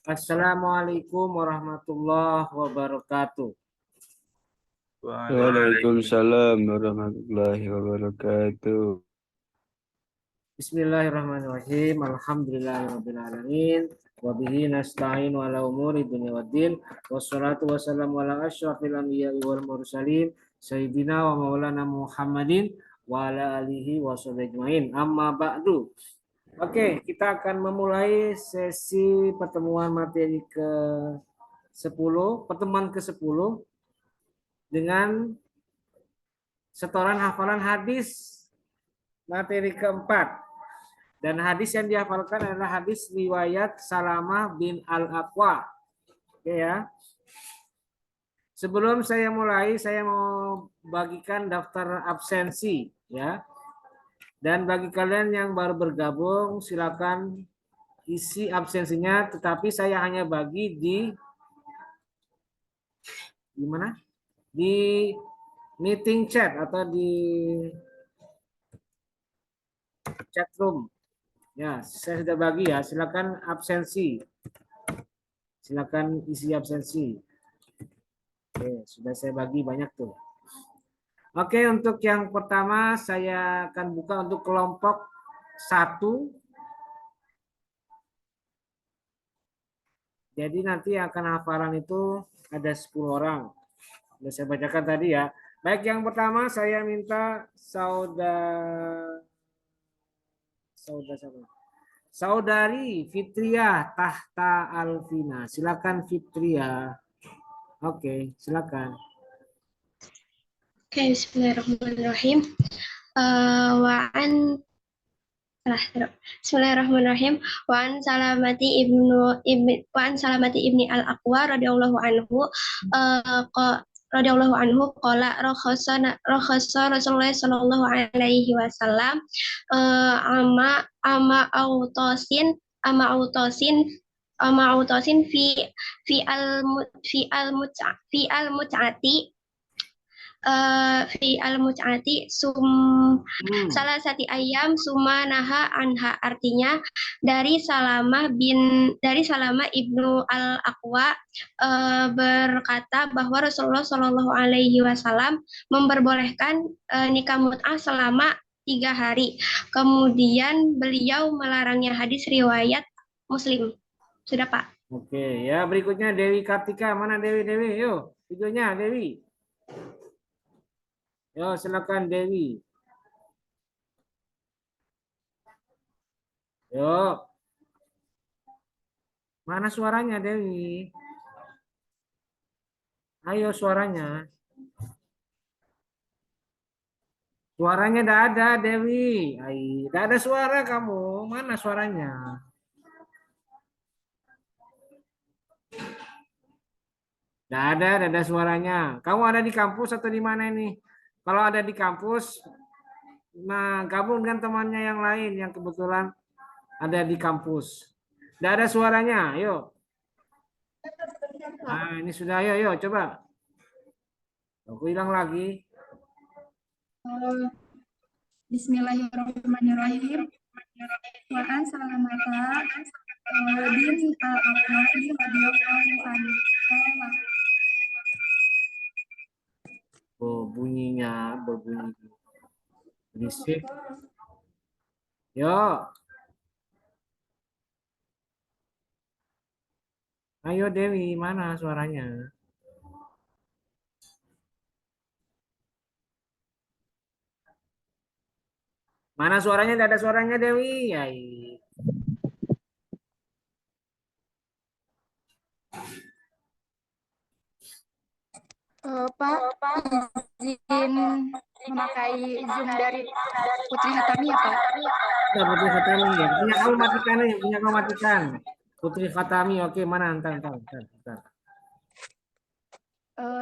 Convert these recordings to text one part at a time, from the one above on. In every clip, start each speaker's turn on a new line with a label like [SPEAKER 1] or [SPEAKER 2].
[SPEAKER 1] Assalamualaikum warahmatullahi wabarakatuh.
[SPEAKER 2] Waalaikumsalam warahmatullahi wabarakatuh.
[SPEAKER 1] Bismillahirrahmanirrahim. Alhamdulillahirabbil alamin. Wa bihi nasta'in wa ala umuri dunya waddin. Wassalatu wassalamu ala asyrafil anbiya'i wal mursalin sayyidina wa maulana Muhammadin wa ala alihi wa sahbihi ajmain. Amma ba'du. Oke, kita akan memulai sesi pertemuan materi ke-10, pertemuan ke-10 dengan setoran hafalan hadis materi keempat. Dan hadis yang dihafalkan adalah hadis riwayat Salamah bin Al-Aqwa. Oke ya. Sebelum saya mulai, saya mau bagikan daftar absensi ya. Dan bagi kalian yang baru bergabung, silakan isi absensinya, tetapi saya hanya bagi di mana? Di meeting chat atau di chat room. Ya, saya sudah bagi ya. Silakan absensi. Silakan isi absensi. Oke, sudah saya bagi banyak tuh. Oke, untuk yang pertama saya akan buka untuk kelompok 1. Jadi nanti akan hafalan itu ada 10 orang. Sudah saya bacakan tadi ya. Baik, yang pertama saya minta Saudari Fitriah Tahta Alvina. Silakan Fitriah. Oke, silakan.
[SPEAKER 3] Oke, bismillahirrahmanirrahim. Bismillahirrahmanirrahim. Wa an Salamati ibni Al-Aqwa radhiyallahu anhu qala rakhasa Rasulullah sallallahu alaihi wasallam ama autosin fi al-mut'ati fi al-mut'ati salah satu ayam sumanaha anha, artinya dari Salamah ibnu Al-Aqwa berkata bahwa Rasulullah Shallallahu Alaihi Wasallam memperbolehkan nikah mut'ah selama 3 hari. Kemudian beliau melarangnya, hadis riwayat Muslim. Sudah, Pak.
[SPEAKER 1] Oke, ya berikutnya Dewi Kartika. Mana Dewi? Yuk, videonya Dewi. Yo, silakan Dewi. Yo. Mana suaranya Dewi? Ayo suaranya. Suaranya tidak ada Dewi. Tidak ada suara kamu. Mana suaranya? Tidak ada suaranya. Kamu ada di kampus atau di mana ini? Kalau ada di kampus, nah gabung dengan temannya yang lain yang kebetulan ada di kampus. Tidak ada suaranya, ayo. Nah, ini sudah, ayo, coba. Aku hilang lagi.
[SPEAKER 4] Bismillahirrahmanirrahim. Wa an Salamata bin Al-Aqwa radhiyallahu anhu.
[SPEAKER 1] Oh, bunyinya berbunyi berisik. Yo. Ayo Dewi, mana suaranya? Mana suaranya? Tidak ada suaranya Dewi.
[SPEAKER 4] Pak, izin memakai Zoom dari Putri Hatami ya, Pak?
[SPEAKER 1] Ya, Putri Khatami ya. Punya kamu matikan. Putri Khatami, oke, mana? Entar.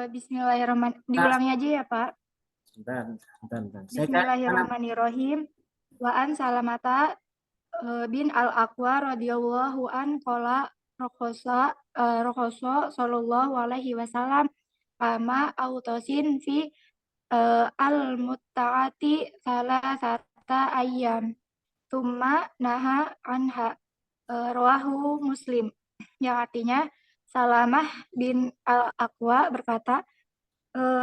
[SPEAKER 4] Bismillahirrahmanirrahim. Diulangi aja ya, Pak.
[SPEAKER 1] Bentar.
[SPEAKER 4] Bismillahirrahmanirrahim. Wa an Salamata bin Al-Aqwa radhiyallahu an qala rakhasa sallallahu alaihi wasallam kama autosin fi al-mutta'ati salasata ayyam thumma naha anha rawahu Muslim. yang artinya Salamah bin Al-Aqwa berkata,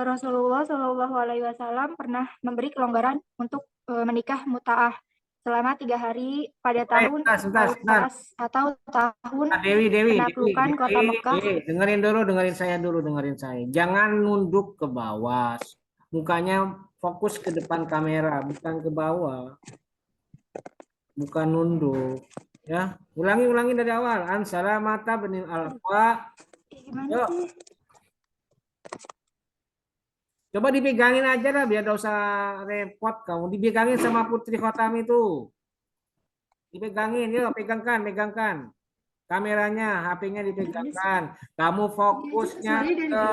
[SPEAKER 4] Rasulullah Shallallahu Alaihi Wasallam pernah memberi kelonggaran untuk menikah muta'ah selama 3 hari pada tahun
[SPEAKER 1] Sebentar.
[SPEAKER 4] Autas atau tahun
[SPEAKER 1] Dewi,
[SPEAKER 4] penaklukan kota Mekah.
[SPEAKER 1] dengerin saya dulu, dengerin saya. Jangan nunduk ke bawah. Mukanya fokus ke depan kamera, bukan ke bawah. Bukan nunduk. Ya, ulangi dari awal. An salamata bin al-Aqwa.
[SPEAKER 4] Gimana
[SPEAKER 1] Yuk,
[SPEAKER 4] sih?
[SPEAKER 1] coba dipegangin aja lah, biar gak usah repot kamu. Dipegangin sama Putri Khotam itu. Dipegangin, yuk, pegangkan. Kameranya, HP-nya dipegangkan. Kamu fokusnya ke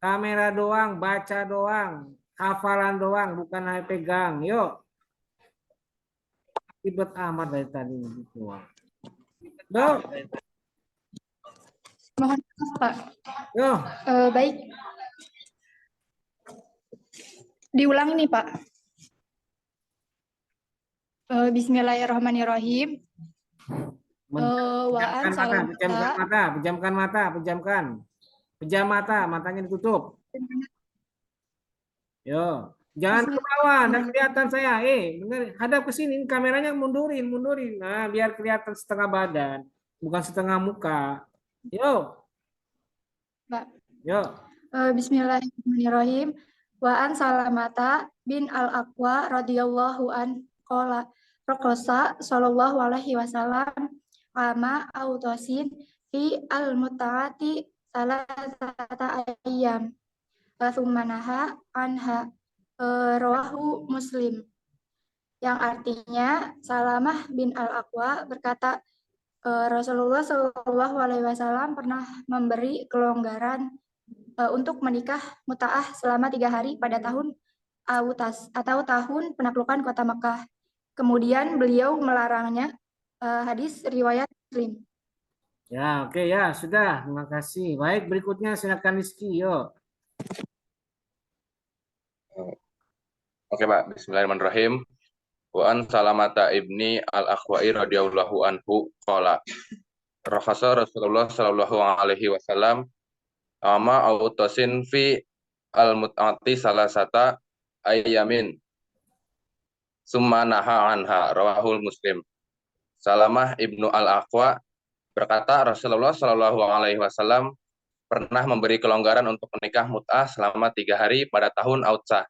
[SPEAKER 1] kamera doang, baca doang, hafalan doang, bukan hanya pegang. Yuk, ribet amat dari tadi. Yuk,
[SPEAKER 4] Mohon maaf, Pak.
[SPEAKER 1] yuk.
[SPEAKER 4] Baik. Diulangi nih, Pak. Bismillahirrahmanirrahim. Waan
[SPEAKER 1] Pejamkan mata. Pejam mata, matanya ditutup. Yo, jangan ke bawah, dan kelihatan saya. Bener, hadap ke sini, kameranya mundurin. Nah, biar kelihatan setengah badan, bukan setengah muka. Yo,
[SPEAKER 4] Pak.
[SPEAKER 1] yo.
[SPEAKER 4] Bismillahirrahmanirrahim. Wa an Salamata bin Al-Aqwa radhiyallahu an qala raqasa sallallahu alaihi wasallam ama autosin fi al-mutaati salasata ayyam tsumanaha anha rawahu Muslim, yang artinya Salamah bin Al-Aqwa berkata, Rasulullah Shallallahu Alaihi Wasallam pernah memberi kelonggaran untuk menikah muta'ah selama 3 hari pada tahun Autas atau tahun penaklukan kota Mekah. Kemudian beliau melarangnya, hadis riwayat Muslim.
[SPEAKER 1] Ya, oke ya, sudah. Terima kasih. Baik, berikutnya silakan Rizky. Yo.
[SPEAKER 5] Oke Pak, Bismillahirrahmanirrahim. Wa an Salamata ibni al-Akhwa'i radhiyallahu anhu qala rakhasa Rasulullah sallallahu alaihi wasallam ama autasin fi al-mut'ati salasata ayyamin summa naha anha rawahul Muslim. Salamah ibnu al-Aqwa berkata Rasulullah sallallahu alaihi wasallam pernah memberi kelonggaran untuk menikah mut'ah selama 3 hari pada tahun Autsah,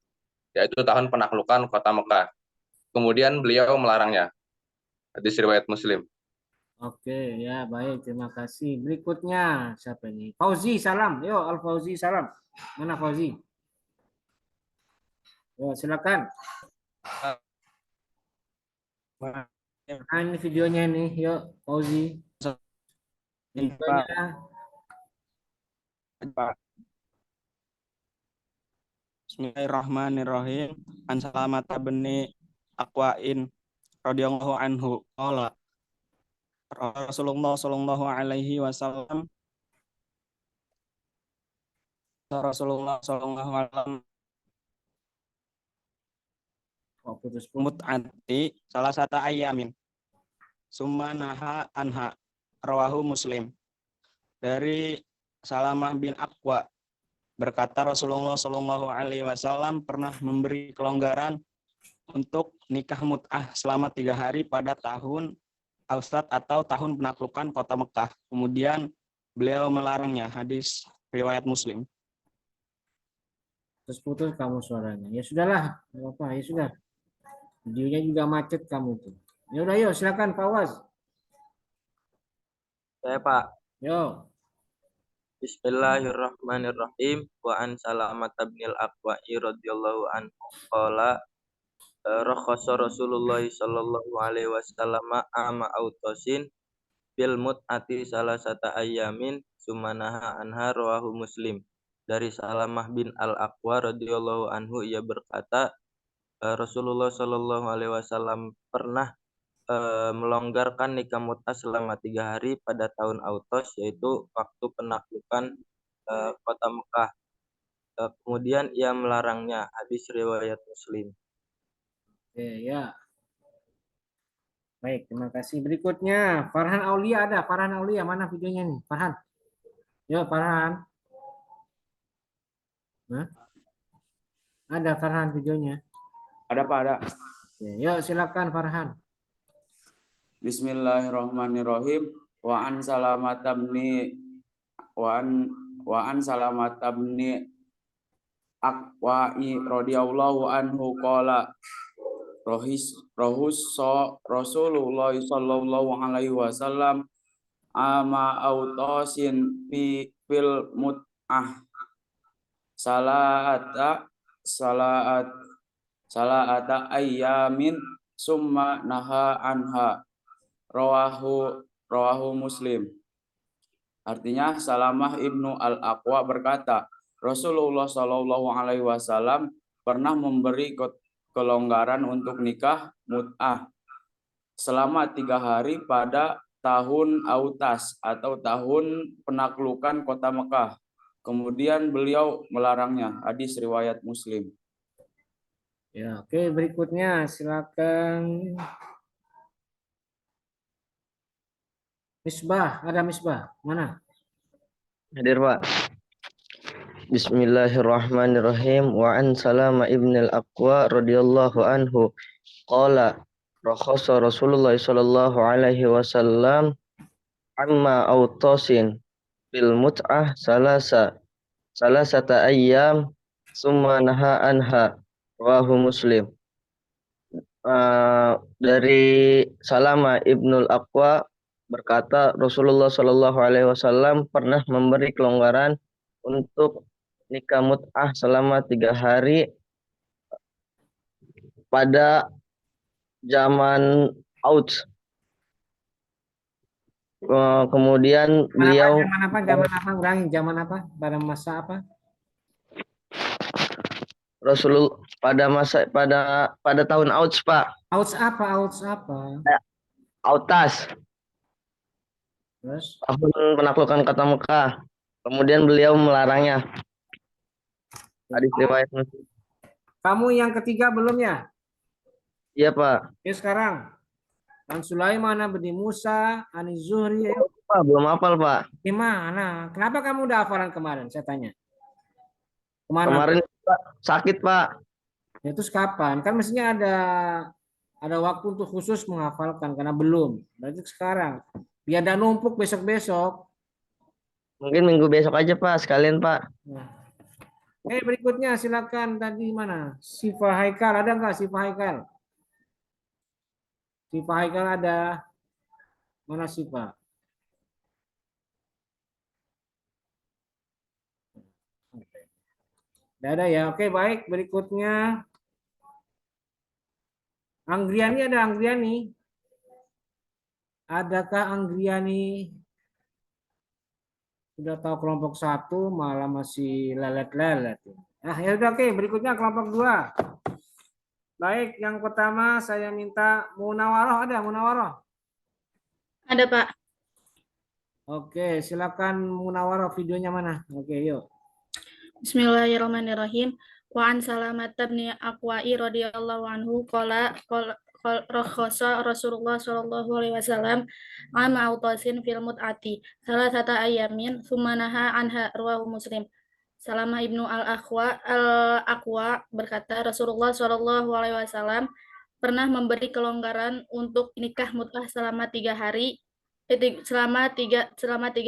[SPEAKER 5] yaitu tahun penaklukan kota Mekah. Kemudian beliau melarangnya. Hadis riwayat Muslim.
[SPEAKER 1] Oke, ya baik. Terima kasih. Berikutnya siapa ini? Fauzi, salam. Yo, Al Fauzi, salam. Mana Fauzi? Yo, silakan. Nah, ini videonya nih. Yuk, Fauzi. Videonya.
[SPEAKER 2] Pak. Bismillahirrahmanirrahim. An Salamata bin Aqwa'in radhiyallahu anhu qala Rasulullah sallallahu alaihi wasallam
[SPEAKER 1] Oh, putus.
[SPEAKER 2] mut'ati salah satu ayamin summa naha anha rawahu Muslim. Dari Salamah bin Aqwa berkata Rasulullah sallallahu alaihi wasallam pernah memberi kelonggaran untuk nikah mut'ah selama 3 hari pada tahun Austat atau tahun penaklukan kota Mekah. Kemudian beliau melarangnya. Hadis riwayat Muslim.
[SPEAKER 1] Terus putus kamu suaranya. Ya sudahlah, nggak apa-apa. Ya sudah. Videonya juga macet kamu tuh. Ya udah, yuk silakan Fawaz.
[SPEAKER 6] Saya Pak.
[SPEAKER 1] Yo.
[SPEAKER 6] Bismillahirrahmanirrahim. Wa an Salamat bin al-Aqwa'i radhiyallahu anhu qala rakhasa Rasulullah sallallahu alaihi wasallam ama autosin bil mut'ati salasata ayyamin sumanaha anha rawahu Muslim. Dari Salamah bin Al-Aqwa radhiyallahu anhu, ia berkata Rasulullah sallallahu alaihi wasallam pernah melonggarkan nikah mut'ah selama 3 hari pada tahun Autos, yaitu waktu penaklukan kota Mekah. Kemudian ia melarangnya. Hadis riwayat Muslim.
[SPEAKER 1] Oke, ya. Baik, terima kasih. Berikutnya, Farhan Aulia ada. Farhan Aulia, mana videonya nih? Farhan. Yo, Farhan. Nah, ada Farhan videonya.
[SPEAKER 7] Ada Pak, ada.
[SPEAKER 1] Oke, yuk, silakan Farhan.
[SPEAKER 7] Bismillahirrahmanirrahim. Wa an salamatabni wa an salamatabni Aqwa'i radhiyallahu anhu qala Rasulullah sallallahu alaihi wasallam ama autasin fil mut'ah salata ayyamin summa naha anha rawahu Muslim. Artinya Salamah ibnu Al-Aqwa berkata, Rasulullah Shallallahu Alaihi Wasallam pernah memberi kelonggaran untuk nikah mut'ah selama 3 hari pada tahun Autas atau tahun penaklukan kota Mekah. Kemudian beliau melarangnya. Hadis riwayat Muslim.
[SPEAKER 1] Ya, oke, berikutnya silakan. Misbah, ada Misbah. Mana?
[SPEAKER 8] Hadir Pak. Bismillahirrahmanirrahim. Wa an Salama ibn al-Aqwa radhiyallahu anhu qala rakhasa Rasulullah sallallahu alaihi wasallam amma autasin bil mut'ah salasata ayyam summa naha anha rawahu Muslim. Dari Salama ibnul Aqwa berkata Rasulullah Shallallahu Alaihi Wasallam pernah memberi kelonggaran untuk nikah mut'ah selama 3 hari pada zaman Aus. Kemudian beliau
[SPEAKER 1] Zaman apa? Ulangi, zaman apa? Pada masa apa?
[SPEAKER 8] Rasulullah pada tahun Aus, Pak.
[SPEAKER 1] Aus apa? Aus apa?
[SPEAKER 8] Autas,
[SPEAKER 1] Terus?
[SPEAKER 8] tahun penaklukan kota Mekah. Kemudian beliau melarangnya. Hadis riwayat Muslim.
[SPEAKER 1] Kamu yang ketiga belum ya?
[SPEAKER 8] Iya, Pak.
[SPEAKER 1] Oke, sekarang. An Sulaiman bin Musa, An Zuhri.
[SPEAKER 8] Pak, belum hafal, Pak.
[SPEAKER 1] Gimana? Kenapa kamu udah hafalan kemarin? Saya tanya.
[SPEAKER 8] Kemarin Pak, sakit, Pak.
[SPEAKER 1] Ya, terus kapan? Kan mestinya ada waktu untuk khusus menghafalkan karena belum. Berarti sekarang. Biar ada numpuk besok-besok.
[SPEAKER 8] Mungkin minggu besok aja, Pak. Sekalian, Pak.
[SPEAKER 1] Nah. Oke, berikutnya silakan tadi mana? Sifa Haikal, ada nggak Sifa Haikal? Sifa Haikal ada. Mana Sifa? Tidak ada ya. Oke, baik. Berikutnya. Anggriani ada Anggriani. Adakah Anggriani sudah tahu kelompok 1 malah masih lelet-lelet. Nah, ya udah oke, berikutnya kelompok 2. Baik, yang pertama saya minta Munawaroh, ada Munawaroh?
[SPEAKER 9] Ada, Pak.
[SPEAKER 1] Oke, silakan Munawaroh, videonya mana? Oke, yuk.
[SPEAKER 9] Bismillahirrahmanirrahim. Wa an Salamat bin Aqwa'i radhiyallahu anhu qala rakhasa Rasulullah sallallahu alaihi wasallam ama autasin fil mut'ati salah satu ayamin sumanaha anha rawahu Muslim. Salamah ibnu Al-Aqwa berkata Rasulullah sallallahu alaihi wasallam pernah memberi kelonggaran untuk nikah mut'ah selama 3 hari selama 3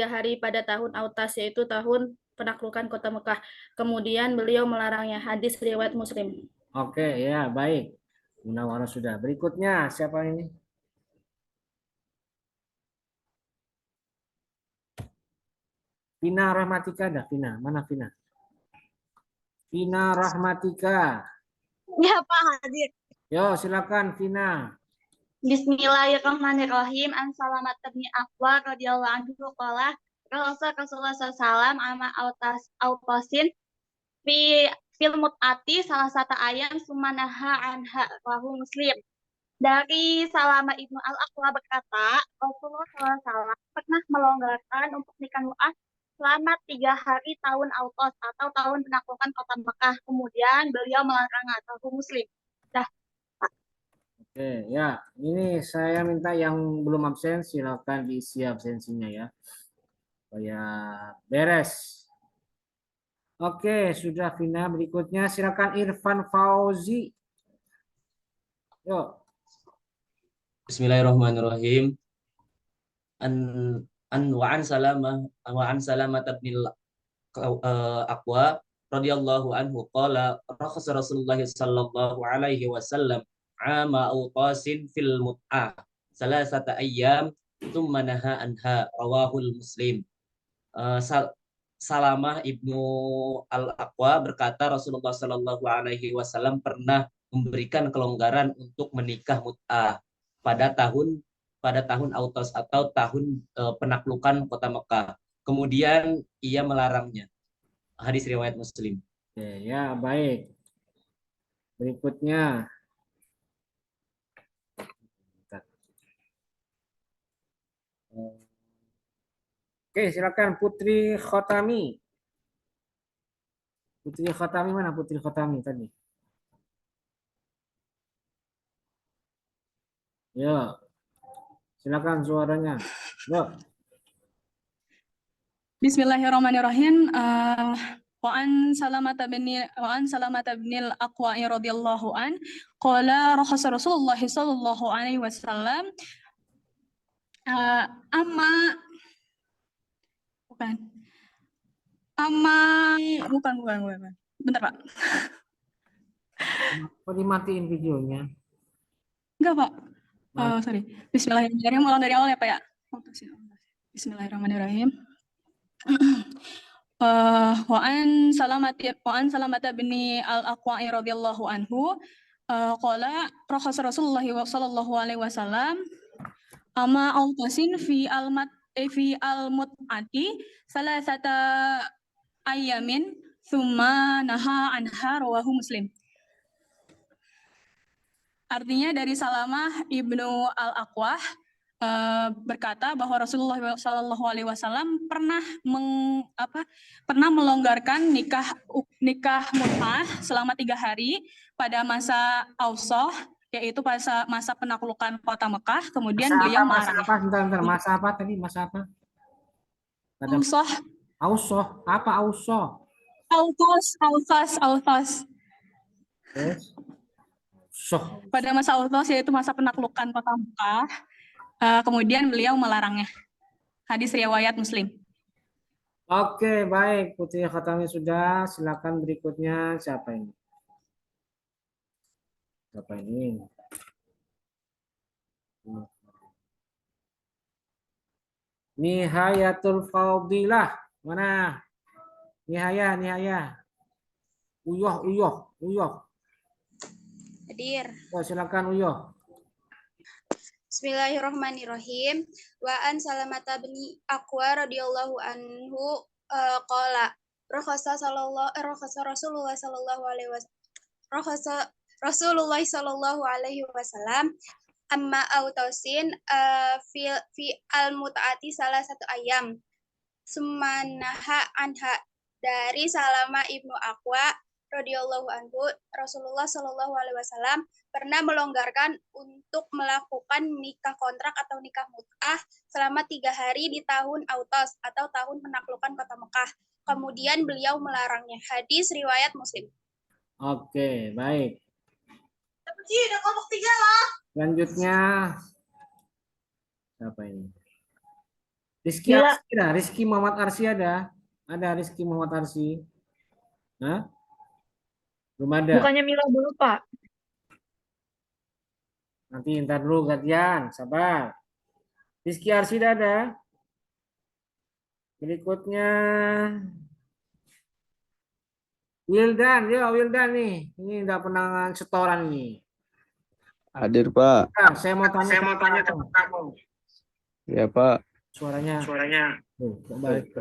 [SPEAKER 9] hari pada tahun Autas, yaitu tahun penaklukan kota Mekah. Kemudian beliau melarangnya. Hadis riwayat Muslim.
[SPEAKER 1] Oke, ya, baik. Munawaroh sudah. Berikutnya siapa ini? Vina Rahmatika ada? Vina, mana Vina? Vina Rahmatika.
[SPEAKER 10] Ya, Pak, hadir.
[SPEAKER 1] Yo, silakan Vina.
[SPEAKER 10] Bismillahirrahmanirrahim. An Salamat bin Aqwa radhiyallahu anhu qala Rasulullah SAW ama autasin fil mut'ati salah satu ayam sumanaha anha rawahu Muslim. Dari Salama ibnu Al-Aqwa berkata, Rasulullah SAW pernah melonggarkan untuk nikah mut'ah selama 3 hari tahun Autos atau tahun penaklukan kota Mekah. Kemudian beliau melarang rawahu Muslim. Dah.
[SPEAKER 1] Oke, ya. Ini saya minta yang belum absen silakan diisi absensinya ya. Supaya beres. Oke, sudah Vina. Berikutnya silakan Irfan Fauzi. Yuk.
[SPEAKER 11] Bismillahirrahmanirrahim. An wa an salamah bin Aqwa radhiyallahu anhu qala rakhasa Rasulullah sallallahu alaihi wasallam ama awqasin fil mut'ah salasata ayyam thumma naha anha rawahul Muslim. Salamah ibnu Al-Aqwa berkata Rasulullah sallallahu alaihi wasallam pernah memberikan kelonggaran untuk menikah mut'ah pada tahun Autos atau tahun penaklukan kota Mekah. Kemudian ia melarangnya. Hadis riwayat Muslim.
[SPEAKER 1] Oke, ya baik. Berikutnya. Oke, silakan Putri Khotami. Putri Khotami mana Putri Khotami tadi? Ya. Silakan suaranya. Yuk.
[SPEAKER 12] Bismillahirrahmanirrahim. Wa an Salamata bin al-Aqwa radhiyallahu an qala rakhasa Rasulullah sallallahu alaihi wasallam bukan. Bentar, Pak.
[SPEAKER 1] Kok dimatiin videonya?
[SPEAKER 12] Enggak, Pak. Sorry. Bismillahirrahmanirrahim. Ulang dari awal ya, Pak ya. Bismillahirrahmanirrahim. Wa an Salamata bin al-Aqwa radhiyallahu anhu qala rakhasa Rasulullah sallallahu alaihi wasallam ama awtasin fi al-mut'ati salasata ayamin thumma naha anha rawahu Muslim. Artinya dari Salamah ibnu Al-Aqwah berkata bahwa Rasulullah Shallallahu Alaihi Wasallam pernah melonggarkan nikah mut'ah selama 3 hari pada masa Ausoh, yaitu masa penaklukan kota Mekah. Kemudian beliau melarang.
[SPEAKER 1] Masa apa tadi? Masa apa?
[SPEAKER 12] Ausoh.
[SPEAKER 1] Ausoh. Apa Ausoh?
[SPEAKER 12] Autos. Pada masa Autos, yaitu masa penaklukan kota Mekah. Kemudian beliau melarangnya. Hadis riwayat Muslim.
[SPEAKER 1] Oke, baik. Putri Khatami sudah. Silakan berikutnya. Siapa ini? Nihayatul Fadilah. Mana? Nihaya. Uyuh.
[SPEAKER 13] Hadir.
[SPEAKER 1] Oh, silakan Uyuh.
[SPEAKER 13] Bismillahirrahmanirrahim. Wa an Salamata bin Aqwa radhiyallahu anhu qala rakhasa Rasulullah sallallahu alaihi wasallam amma autasin fi al-mut'ati salah satu ayam sumanaha anha. Dari Salamah ibnu Aqwa radhiyallahu anhu, Rasulullah Shallallahu alaihi wasallam pernah melonggarkan untuk melakukan nikah kontrak atau nikah mut'ah selama 3 hari di tahun Autos atau tahun penaklukan kota Mekah. Kemudian beliau melarangnya. Hadis riwayat Muslim.
[SPEAKER 1] Oke, baik.
[SPEAKER 10] Udah kelompok 3 lah.
[SPEAKER 1] Selanjutnya siapa ini? Rizky Muhammad Arsy ada? Ada Rizky Muhammad Arsy? Hah? Belum ada.
[SPEAKER 4] Bukannya Mila dulu, Pak.
[SPEAKER 1] Nanti ntar dulu gantian, sabar. Rizky Arsy ada? Berikutnya Wildan nih. Ini udah pernah setoran nih.
[SPEAKER 14] Hadir, Pak.
[SPEAKER 1] Nah, saya mau tanya ke kamu.
[SPEAKER 14] Ya, Pak.
[SPEAKER 1] Suaranya. Balik.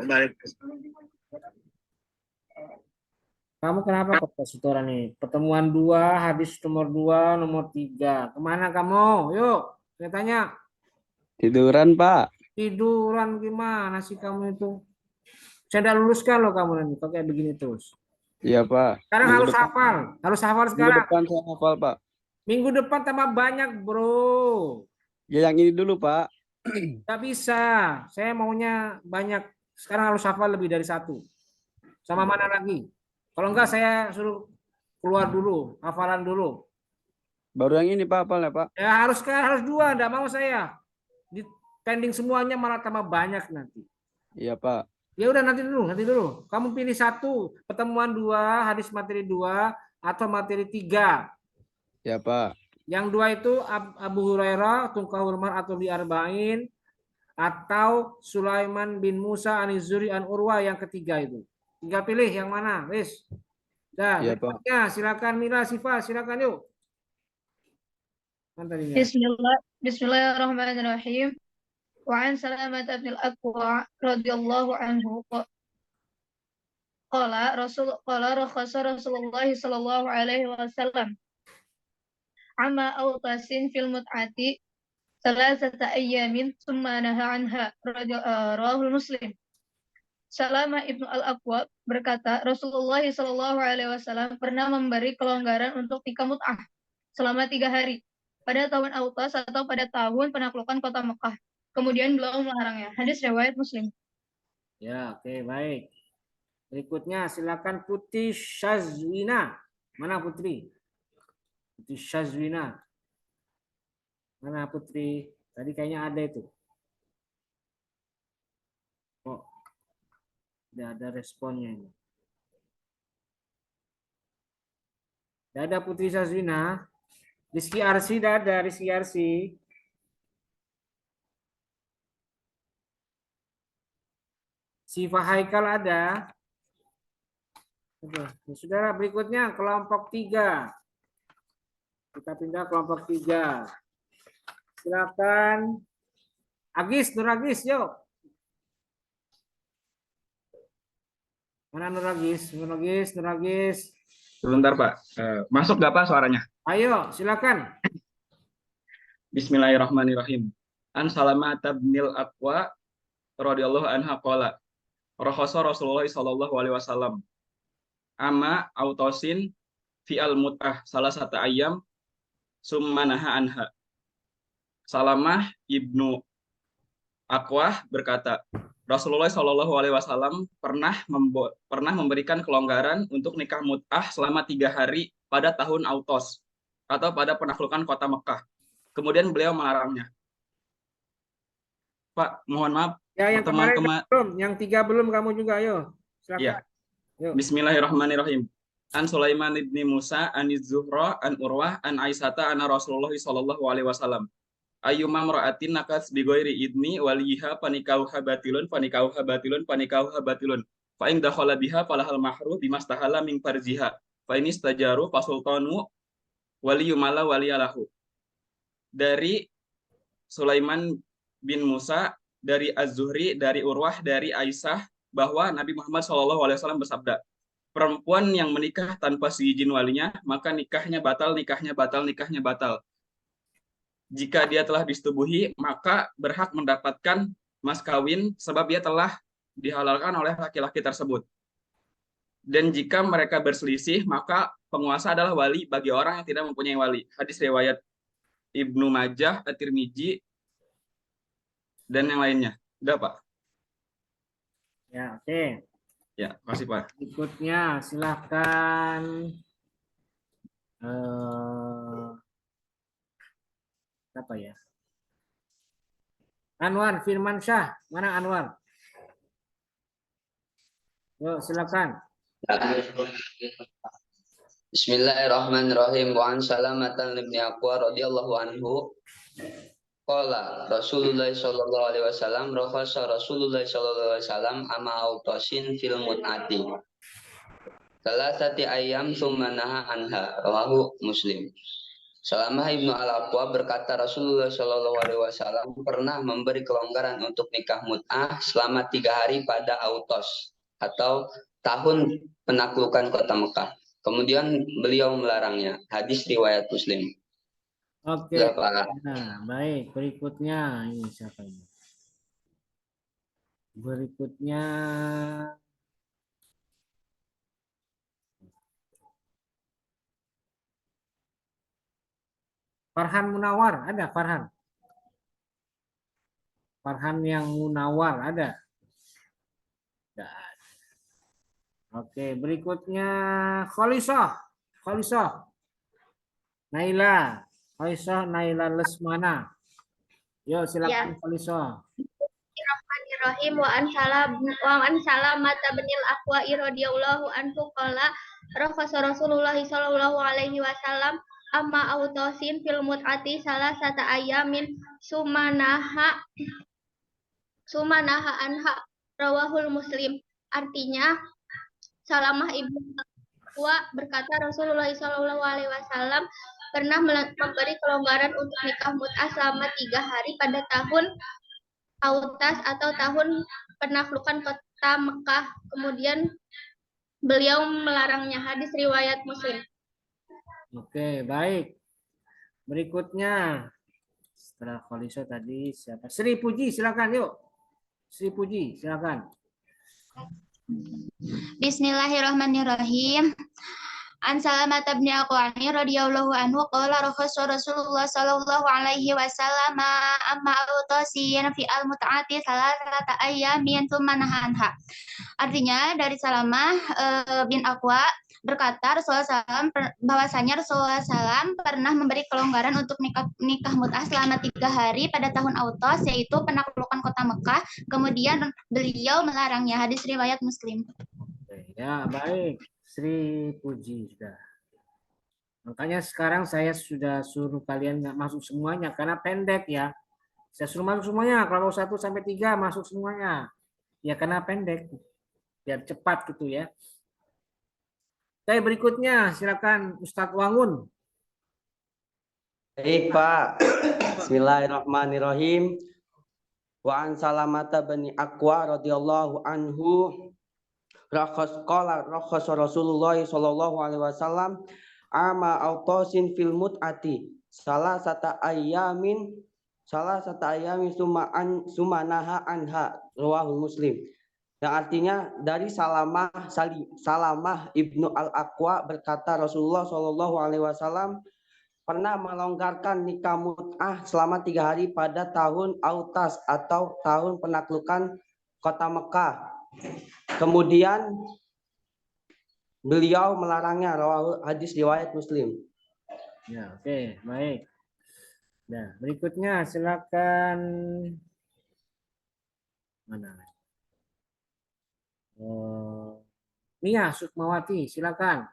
[SPEAKER 1] Kamu kenapa kok setoran nih? Pertemuan 2, hadis nomor 2, nomor 3. Kemana kamu? Yuk, saya tanya.
[SPEAKER 14] Tiduran, Pak.
[SPEAKER 1] Tiduran gimana sih kamu itu? Saya udah luluskan loh kamu nanti pakai begini terus.
[SPEAKER 14] Iya, Pak.
[SPEAKER 1] Sekarang harus hafal sekarang.
[SPEAKER 14] Depan saya hafal, Pak.
[SPEAKER 1] Minggu depan tambah banyak, bro.
[SPEAKER 14] Ya yang ini dulu, Pak.
[SPEAKER 1] Nggak bisa. Saya maunya banyak. Sekarang harus hafal lebih dari satu. Sama mana lagi? Kalau enggak saya suruh keluar dulu, hafalan dulu.
[SPEAKER 14] Baru yang ini, Pak, hafal ya, Pak?
[SPEAKER 1] Ya harus dua, enggak mau saya. Di pending semuanya malah tambah banyak nanti.
[SPEAKER 14] Iya, Pak.
[SPEAKER 1] Ya udah nanti dulu. Kamu pilih satu, pertemuan dua, hadis materi dua, atau materi tiga.
[SPEAKER 14] Ya, Pak.
[SPEAKER 1] Yang dua itu Abu Hurairah, Tungkahul Mar atau di Arba'in, atau Sulaiman bin Musa An-Zuri an Urwa yang ketiga itu. Tinggal pilih yang mana, wis. Dah,
[SPEAKER 14] Iya, Pak.
[SPEAKER 1] berikutnya silakan Mila, Sifa, silakan yuk. Mantap
[SPEAKER 4] Bismillahirrahmanirrahim. وعن سلامة بن الأكوع رضي الله عنه قال رخص رسول الله صلى الله عليه وسلم عما أوطاس في المتعة 3 أيام ثم نهى عنها رواه Muslim. Salamah ibnu Al-Aqwa berkata, Rasulullah Shallallahu Alaihi Wasallam pernah memberi kelonggaran untuk nikah mut'ah selama 3 hari pada tahun Autas atau pada tahun penaklukan kota Mekah. Kemudian beliau melarangnya. Hadis riwayat Muslim.
[SPEAKER 1] Ya, oke, baik. Berikutnya silakan Putri Syazwina. Mana Putri? Putri Syazwina. Mana Putri? Tadi kayaknya ada itu. Oh, tidak ada responnya ini. Tidak ada Putri Syazwina. Rizky Arsi tidak ada. Rizky Arsi. Siva Haikal ada. Oke. Saudara, berikutnya kelompok 3. Kita pindah kelompok 3. Silakan. Agis, Nur Agis, yuk. Mana Nur Agis? Nur Agis, Nur Agis.
[SPEAKER 15] Sebentar, Pak. Masuk nggak, Pak, suaranya?
[SPEAKER 1] Ayo, silakan.
[SPEAKER 15] Bismillahirrahmanirrahim. An Salamah binil Aqwa radhiyallahu anha qala rakhasa Rasulullah sallallahu alaihi wasallam ama autosin fi al mut'ah salah satu ayam summa naha anha. Salamah ibnu Aqwah berkata, Rasulullah Shallallahu Alaihi Wasallam pernah memberikan kelonggaran untuk nikah mut'ah selama 3 hari pada tahun Autos atau pada penaklukan kota Mekah. Kemudian beliau melarangnya. Pak, mohon maaf.
[SPEAKER 1] Ya, yang kemarin belum, yang 3 belum kamu juga, ayo. Silakan.
[SPEAKER 15] Ya. Bismillahirrahmanirrahim. An Sulaiman ibni Musa, an Zuhra, an Urwah, an Aisyata, an Rasulullah Shallallahu Alaihi Wasallam. Ayyuma mra'atin nakas bi ghairi idni waliha panikauha batilun fa in dakhala biha falahal mahru bimastahala min farjiha fa in istajaru fasultanu waliyumala waliyalahu. Dari Sulaiman bin Musa, dari Az-Zuhri, dari Urwah, dari Aisyah bahwa Nabi Muhammad SAW bersabda, perempuan yang menikah tanpa seizin walinya maka nikahnya batal. Jika dia telah disetubuhi, maka berhak mendapatkan mas kawin sebab dia telah dihalalkan oleh laki-laki tersebut. Dan jika mereka berselisih, maka penguasa adalah wali bagi orang yang tidak mempunyai wali. Hadis riwayat Ibnu Majah, At-Tirmidzi, dan yang lainnya. Udah, Pak?
[SPEAKER 1] Ya, oke.
[SPEAKER 15] Ya, makasih, Pak.
[SPEAKER 1] Berikutnya, silakan. Apa ya? Anwar Firman Syah, mana Anwar? Yuk, silakan.
[SPEAKER 16] Bismillahirrahmanirrahim. Wa an Salamatan ibni Aqwa radhiyallahu anhu qala Rasulullah sallallahu alaihi wasallam rakhasa Rasulullah sallallahu alaihi wasallam ama autosin fil mut'ati. Salasati ayam summa naha anha rawahu Muslim. Salamah ibnu Al-Aqwa berkata Rasulullah Shallallahu Alaihi Wasallam pernah memberi kelonggaran untuk nikah mut'ah selama 3 hari pada Autos atau tahun penaklukan kota Mekah. Kemudian beliau melarangnya. Hadis riwayat Muslim.
[SPEAKER 1] Oke. Nah, baik. Berikutnya ini siapa ini? Berikutnya Farhan Munawar, ada Farhan? Farhan yang Munawar, ada? Tidak ada. Oke, berikutnya Khalisah. Khalisah. Naila. Khalisah Naila Lesmana. Yo, silakan Khalisah.
[SPEAKER 3] Bismillahirrahmanirrahim wa an salamata binil aqwa'i radhiyallahu anhu qala rakhasa Rasulullah sallallahu alaihi wasallam amma autasin fil mut'ati salasata ayamin sumanaha anha rawahul Muslim. Artinya Salamah ibnu Aqwa berkata Rasulullah sallallahu alaihi wasallam pernah memberi kelonggaran untuk nikah mut'ah selama 3 hari pada tahun Autas atau tahun penaklukan kota Mekah. Kemudian beliau melarangnya. Hadis riwayat Muslim.
[SPEAKER 1] Oke, baik. Berikutnya setelah Khalisah tadi siapa? Sri Puji, silakan yuk. Sri Puji, silakan.
[SPEAKER 17] Bismillahirrahmanirrahim. An Salamah bin Aqwani radhiyallahu anhu qala rakhasa Rasulullah sallallahu alaihi wasallam amma autasin fi al-mut'ati salasata ayyamin tsumma nahanha. Artinya dari Salamah bin Aqwa berkata Rasulullah SAW bahwasanya Rasulullah SAW pernah memberi kelonggaran untuk nikah mut'ah selama 3 hari pada tahun Autos, yaitu penaklukan kota Mekah. Kemudian beliau melarangnya. Hadis riwayat Muslim.
[SPEAKER 1] Ya, baik. Sri Puji sudah. Makanya sekarang saya sudah suruh kalian nggak masuk semuanya karena pendek ya. Saya suruh masuk semuanya. Kalau 1 sampai 3 masuk semuanya. Ya karena pendek. Biar cepat gitu ya. Oke, berikutnya silakan Ustadz Wangun.
[SPEAKER 18] Baik, Pak. Bismillahirrahmanirrahim. Wa an Salamata bin Aqwa radhiyallahu anhu rakhasa Rasulullah sallallahu alaihi wasallam ama autasin fil mut'ati salasata ayyamin sumanaha anha rawahul Muslim. Yang artinya dari Salamah ibnu al-Aqwa berkata Rasulullah sallallahu alaihi wasallam pernah melonggarkan nikah mut'ah selama 3 hari pada tahun Autas atau tahun penaklukan kota Mekah. Kemudian beliau melarangnya, hadis riwayat Muslim.
[SPEAKER 1] Ya, oke, baik. Nah, berikutnya silakan mana? Mia Sukmawati, silakan.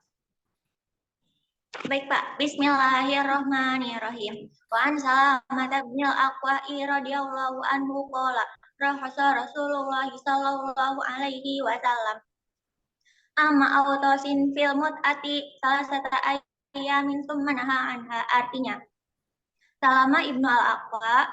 [SPEAKER 17] Baik, Pak. Bismillahirrahmanirrahim. Wa an Salamah bin Aqwa'i radhiyallahu anhu qala rakhasa Rasulullah sallallahu alaihi wasallam amma autasin fil mut'ati salasata ayyamin tsumma naha anha. Artinya Salamah ibnu al-Aqwa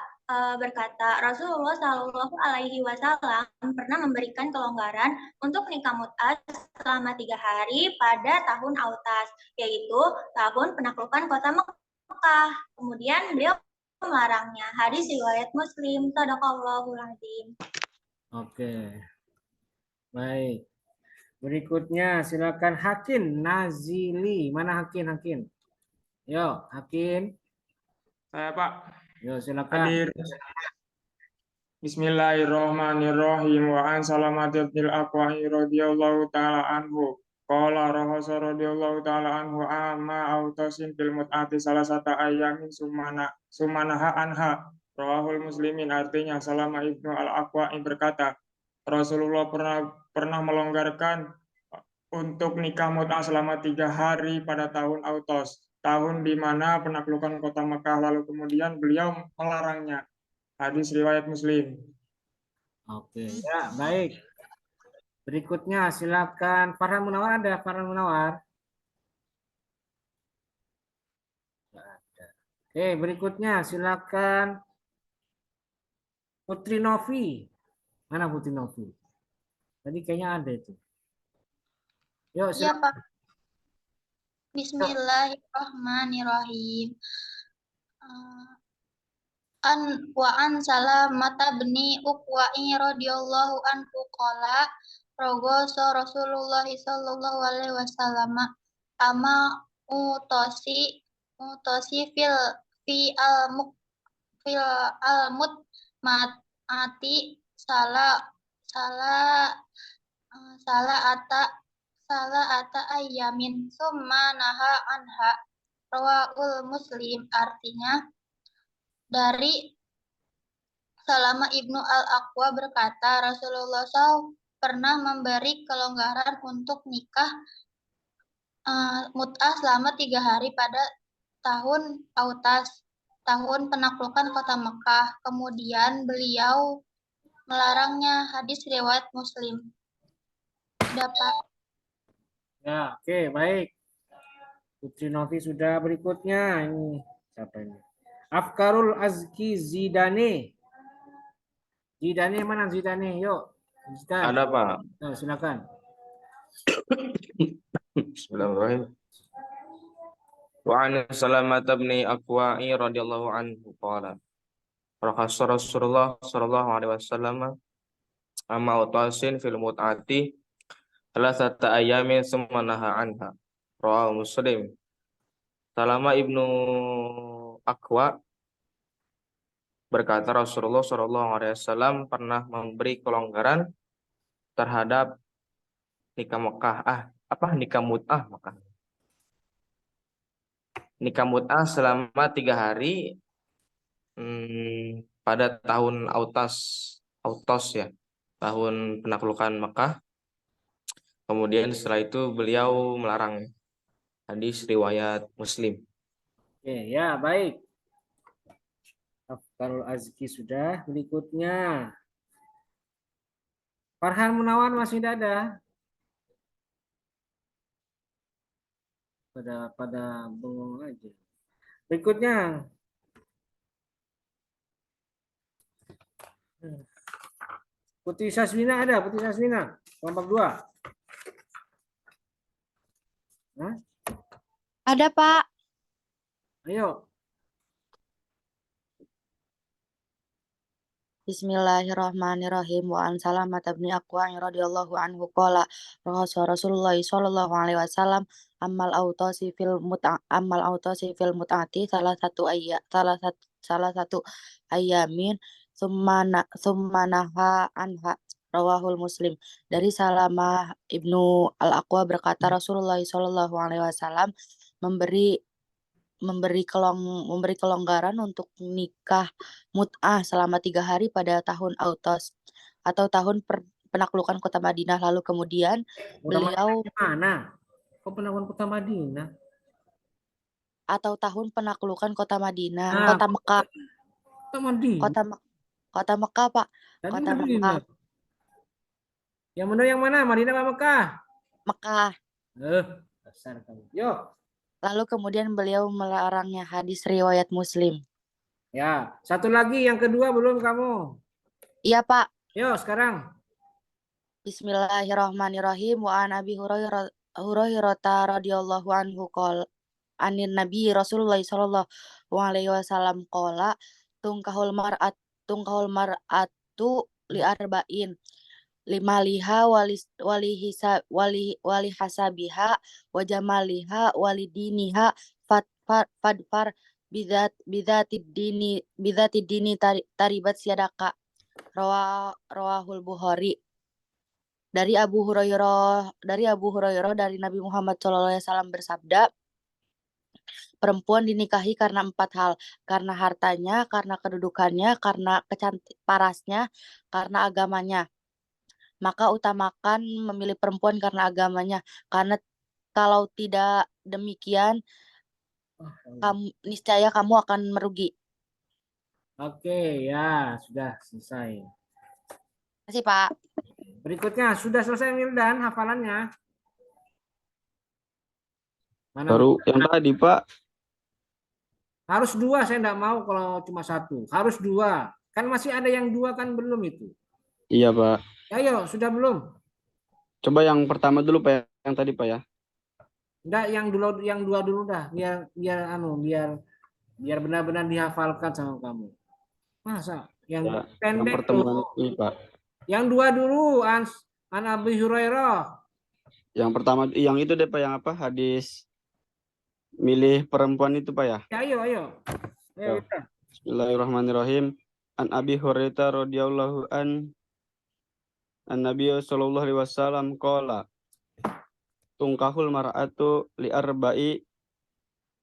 [SPEAKER 17] berkata Rasulullah sallallahu alaihi wasallam pernah memberikan kelonggaran untuk nikah mut'ah selama 3 hari pada tahun Autas, yaitu tahun penaklukan kota Mekah. Kemudian beliau melarangnya. Hadis riwayat Muslim. Shadaqallahul azim.
[SPEAKER 1] Oke. Baik. Berikutnya silakan Hakim Nazili. Mana Hakim? Yo, Hakim.
[SPEAKER 19] Saya, Pak.
[SPEAKER 1] Yo, silakan.
[SPEAKER 19] Hadir. Bismillahirrahmanirrahim. Wa an Salamah bin Aqwa'i radhiyallahu taala anhu. Qala rakhasa radhiyallahu taala anhu amma autasin fil mut'ati salasata ayyamin sumanaha anha rawahul Muslimin. Artinya Salamah ibnu al-Aqwa berkata Rasulullah pernah melonggarkan untuk nikah mut'ah selama 3 hari pada tahun Autos, tahun di mana penaklukan kota Mekah, lalu kemudian beliau melarangnya. Hadis riwayat Muslim.
[SPEAKER 1] Oke, ya, baik. Berikutnya silakan Farhan Munawar, ada Farhan Munawar? Oke, berikutnya silakan Putri Novi. Mana Putri Novi? Tadi kayaknya ada itu. Yuk,
[SPEAKER 17] Ya,
[SPEAKER 1] silakan.
[SPEAKER 17] Pak. Bismillahirrahmanirrahim. An Salamata bin Aqwa'i radhiyallahu anhu qala raghasa Rasulullah sallallahu alaihi wasallam ama utosi fil
[SPEAKER 3] fi al-mut mati salah ata ayamin summa naha anha rawahul Muslim. Artinya dari Salama Ibnu Al-Aqwa berkata, Rasulullah SAW pernah memberi kelonggaran untuk nikah mut'ah selama 3 hari pada tahun Autas, tahun penaklukan kota Mekah. Kemudian beliau melarangnya. Hadis riwayat Muslim. Dapat.
[SPEAKER 1] Ya, oke, baik. Putri Novi sudah. Berikutnya ini siapa ini? Afkarul Azki Zidane. Zidane mana Zidane? Yuk. Zidane.
[SPEAKER 5] Ada, Pak.
[SPEAKER 1] Nah, silakan.
[SPEAKER 5] Bismillahirrahmanirrahim. Wa an Salamah bin Aqwa'i radhiyallahu anhu qala rakhasa Rasulullah sallallahu alaihi wasallam amma utasin fil mut'ati salasata ayamin summa naha anha. Rawahu Muslim. Salamah Ibnu Aqwa berkata Rasulullah sallallahu alaihi wasallam pernah memberi kelonggaran terhadap nikah Mekah. Nikah mut'ah Mekah. Nikah mut'ah selama 3 hari pada tahun Autos ya, tahun penaklukan Mekah. Kemudian setelah itu beliau melarang. Hadis riwayat Muslim.
[SPEAKER 1] Oke, ya baik. Afkarul Azki sudah. Berikutnya Farhan Munawan masih ada? Pada bengong aja. Berikutnya Putri Sasmina ada? Putri Sasmina kelompok 2. Hah?
[SPEAKER 20] Ada, Pak.
[SPEAKER 1] Ayo.
[SPEAKER 20] Bismillahirrahmanirrahim. Wa an Salamah bin Aqwa radhiyallahu anhu qala Rasulullah sallallahu alaihi wasallam amal autosi fil mut'ati salah satu ayamin summa naha anha rawahul Muslim. Dari Salamah Ibnu Al-Aqwa berkata Rasulullah sallallahu alaihi wasallam memberi kelonggaran untuk nikah mut'ah selama 3 hari pada tahun Autos atau tahun penaklukan kota Madinah. Lalu kemudian beliau
[SPEAKER 1] mana? Kok penaklukan kota Madinah?
[SPEAKER 20] Atau tahun penaklukan kota Madinah, kota Mekah.
[SPEAKER 1] Kota Madinah.
[SPEAKER 20] Kota Mekah, Pak.
[SPEAKER 1] Tadi
[SPEAKER 20] Kota
[SPEAKER 1] Madinah.
[SPEAKER 20] Mekah.
[SPEAKER 1] Yang benar yang mana? Madinah apa Mekah?
[SPEAKER 20] Mekah.
[SPEAKER 1] Dasar kamu. Yo.
[SPEAKER 20] Lalu kemudian beliau melarangnya. Hadis riwayat Muslim.
[SPEAKER 1] Ya, satu lagi yang kedua belum kamu?
[SPEAKER 20] Iya, Pak.
[SPEAKER 1] Yo, sekarang.
[SPEAKER 20] Bismillahirrahmanirrahim. Wa an Abi Hurairah radhiyallahu anhu qala anin Nabi Rasulullah sallallahu alaihi wasallam qala tungkahul mar'atu li arba'in limaliha wali hasabiha wa jamaliha walidiniha fadfar bidati dini taribat siadaka. Rawahul Bukhari. Dari Abu Hurairah dari Nabi Muhammad SAW bersabda, perempuan dinikahi karena 4 hal, karena hartanya, karena kedudukannya, karena parasnya, karena agamanya. Maka utamakan memilih perempuan karena agamanya, karena kalau tidak demikian niscaya kamu akan merugi.
[SPEAKER 1] Oke, ya sudah selesai.
[SPEAKER 20] Terima kasih, Pak.
[SPEAKER 1] Berikutnya sudah selesai Mildan hafalannya. Mana
[SPEAKER 14] Baru yang tadi, Pak.
[SPEAKER 1] Harus 2, saya enggak mau kalau cuma 1. Harus 2. Kan masih ada yang 2 kan belum itu.
[SPEAKER 14] Iya, Pak.
[SPEAKER 1] Ayo, sudah belum?
[SPEAKER 14] Coba yang pertama dulu, Pak, yang tadi, Pak ya.
[SPEAKER 1] Enggak, yang 2 dulu dah. Biar benar-benar dihafalkan sama kamu. Masa yang
[SPEAKER 14] Ya,
[SPEAKER 1] pendek
[SPEAKER 14] yang pertemuan
[SPEAKER 1] tuh.
[SPEAKER 14] ini, Pak.
[SPEAKER 1] Yang 2 dulu an Abi Hurairah.
[SPEAKER 14] Yang pertama yang itu deh, Pak, yang apa? Hadis milih perempuan itu, Pak ya.
[SPEAKER 1] Ya, ayo. Ayo kita.
[SPEAKER 14] Bismillahirrahmanirrahim. An Abi Hurairah radhiyallahu an Nabi sallallahu alaihi wasallam qala tungkahul mar'atu li arba'i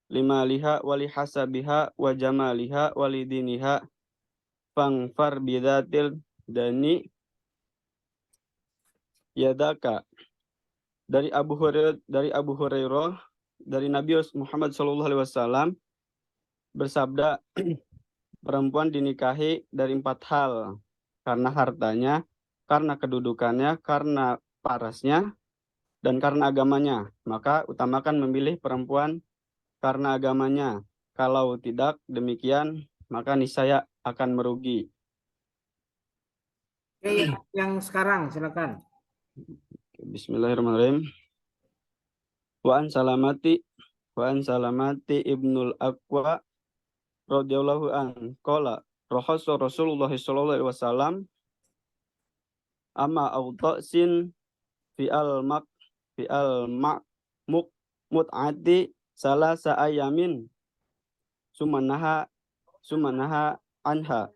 [SPEAKER 14] lima liha wali hasabiha wa jamaliha walidiniha fangfar bidatil dani yadaka. Dari Abu Hurairah dari Nabi Muhammad sallallahu alaihi wasallam bersabda, perempuan dinikahi dari 4 hal, karena hartanya, karena kedudukannya, karena parasnya, dan karena agamanya. Maka utamakan memilih perempuan karena agamanya. Kalau tidak demikian, maka niscaya akan merugi.
[SPEAKER 1] Oke, yang sekarang silakan.
[SPEAKER 14] Bismillahirrahmanirrahim. Wa an salamati ibnul Aqwa radhiyallahu an qala rakhasa Rasulullah sallallahu alaihi wasallam amma awta'sin fi al mut'ati salasa ayamin sumanaha anha.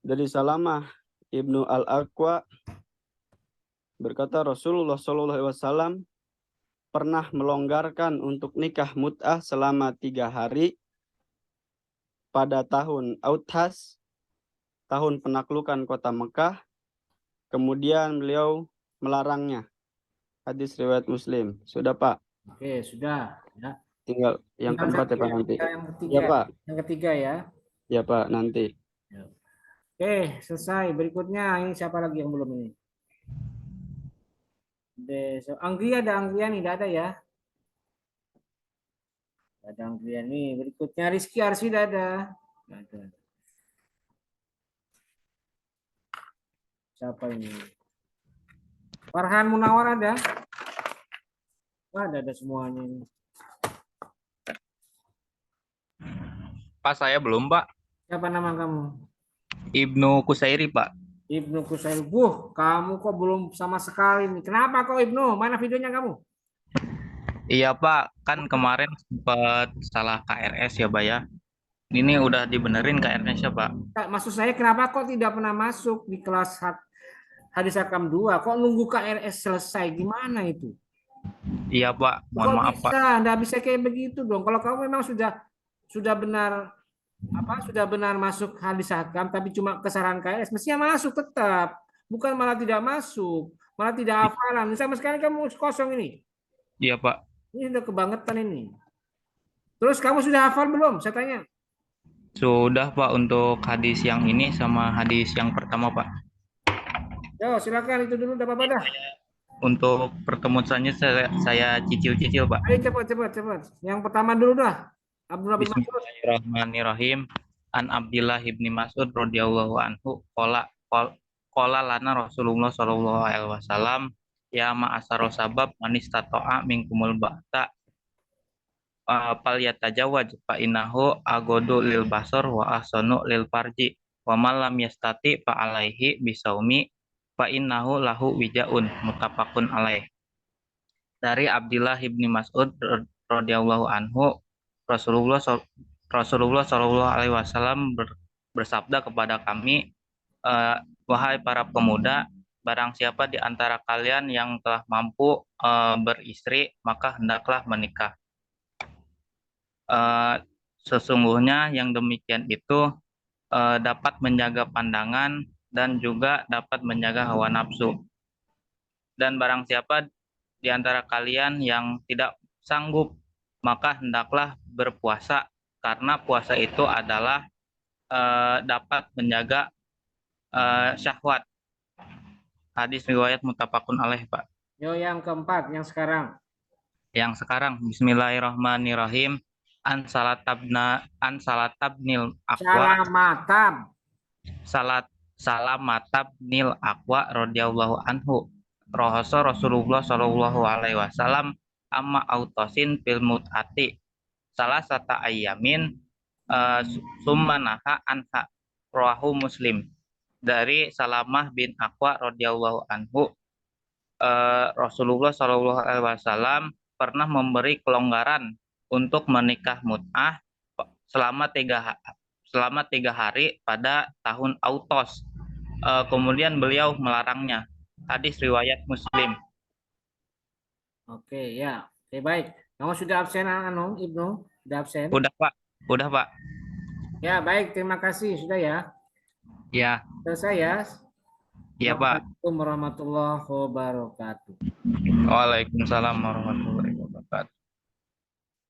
[SPEAKER 14] Dari Salamah ibnu al-Aqwa berkata Rasulullah sallallahu alaihi wasallam pernah melonggarkan untuk nikah mut'ah selama 3 hari pada tahun Autas, tahun penaklukan kota Mekah. Kemudian beliau melarangnya. Hadis riwayat Muslim. Sudah, Pak?
[SPEAKER 1] Oke, sudah. Ya.
[SPEAKER 14] Tinggal yang keempat ya, Pak, nanti.
[SPEAKER 1] Yang ketiga.
[SPEAKER 14] Ya, Pak.
[SPEAKER 1] Yang ketiga ya.
[SPEAKER 14] Ya, Pak, nanti.
[SPEAKER 1] Oke, selesai. Berikutnya ini siapa lagi yang belum ini? Anggri ada Anggriani, tidak ada ya? Ada Anggriani. Berikutnya Rizky Arsida ada. Tidak ada. Siapa ini? Farhan Munawar ada? Ada semuanya ini.
[SPEAKER 21] Pak, saya belum, Pak.
[SPEAKER 1] Siapa nama kamu?
[SPEAKER 21] Ibnu Kusairi, Pak.
[SPEAKER 1] Ibnu Kusairi. Kamu kok belum sama sekali nih. Kenapa kok Ibnu? Mana videonya kamu?
[SPEAKER 21] Iya, Pak. Kan kemarin sempat salah KRS ya, Pak ya. Ini udah dibenerin KRS-nya, Pak.
[SPEAKER 1] Maksud saya kenapa kok tidak pernah masuk di kelas hadis Hakam 2? Kok nunggu KRS selesai? Gimana itu?
[SPEAKER 21] Iya, Pak. Mohon maaf, Pak.
[SPEAKER 1] Nggak bisa kayak begitu dong. Kalau kamu memang sudah benar masuk hadis Hakam, tapi cuma kesalahan KRS, mestinya masuk tetap. Bukan malah tidak masuk, malah tidak hafalan. Sama sekali kamu kosong ini.
[SPEAKER 21] Iya, Pak.
[SPEAKER 1] Ini udah kebangetan ini. Terus kamu sudah hafal belum? Saya tanya.
[SPEAKER 21] Sudah, Pak, untuk hadis yang ini sama hadis yang pertama, Pak.
[SPEAKER 1] Yo, silakan itu dulu, dapat apa dah?
[SPEAKER 21] Untuk pertemuan selanjutnya saya cicil-cicil, Pak.
[SPEAKER 1] Ayo cepat. Yang pertama dulu dah. Abdullah bin Mas'ud.
[SPEAKER 21] Bismillahirrahmanirrahim. An Abdillah ibni Mas'ud radhiyallahu anhu qala lana Rasulullah sallallahu alaihi wasallam ya ma'asaro sabab manis tato'a minkumul ba'ta pal yatajawaj fa innahu agodu lil basar wa ahsanu lil farji wa man lam yastati fa alaihi bisaumi fa innahu lahu wijaun muttafaqun alaih. Dari Abdillah ibni Mas'ud radhiyallahu anhu Rasulullah Shallallahu Alaihi Wasallam bersabda kepada kami, wahai para pemuda, barang siapa di antara kalian yang telah mampu beristri, maka hendaklah menikah. Sesungguhnya yang demikian itu dapat menjaga pandangan dan juga dapat menjaga hawa nafsu. Dan barang siapa di antara kalian yang tidak sanggup, maka hendaklah berpuasa, karena puasa itu adalah dapat menjaga syahwat. Hadis riwayat muttafaqun alaih, Pak.
[SPEAKER 1] Yo, yang keempat, yang sekarang.
[SPEAKER 21] Yang sekarang, Bismillahirrahmanirrahim. An salatabnil aqwa. Salamatabnil aqwa radhiyallahu anhu. Rasulullah sallallahu alaihi wasallam amma autosin fil mut'ati salah sata ayamin summanaha anha rawahu Muslim. Dari Salamah bin Aqwa radhiyallahu anhu, Rasulullah shallallahu alaihi wasallam pernah memberi kelonggaran untuk menikah mut'ah selama 3 hari pada tahun Autos. Kemudian beliau melarangnya. Hadis riwayat Muslim.
[SPEAKER 1] Oke, ya. Oke, baik. Kamu sudah absen, Ibnu? Sudah absen?
[SPEAKER 21] Udah, Pak. Udah, Pak.
[SPEAKER 1] Ya, baik. Terima kasih. Sudah ya?
[SPEAKER 21] Ya.
[SPEAKER 1] Selesai ya?
[SPEAKER 21] Iya, Pak.
[SPEAKER 1] Assalamualaikum warahmatullahi wabarakatuh.
[SPEAKER 21] Waalaikumsalam warahmatullahi wabarakatuh.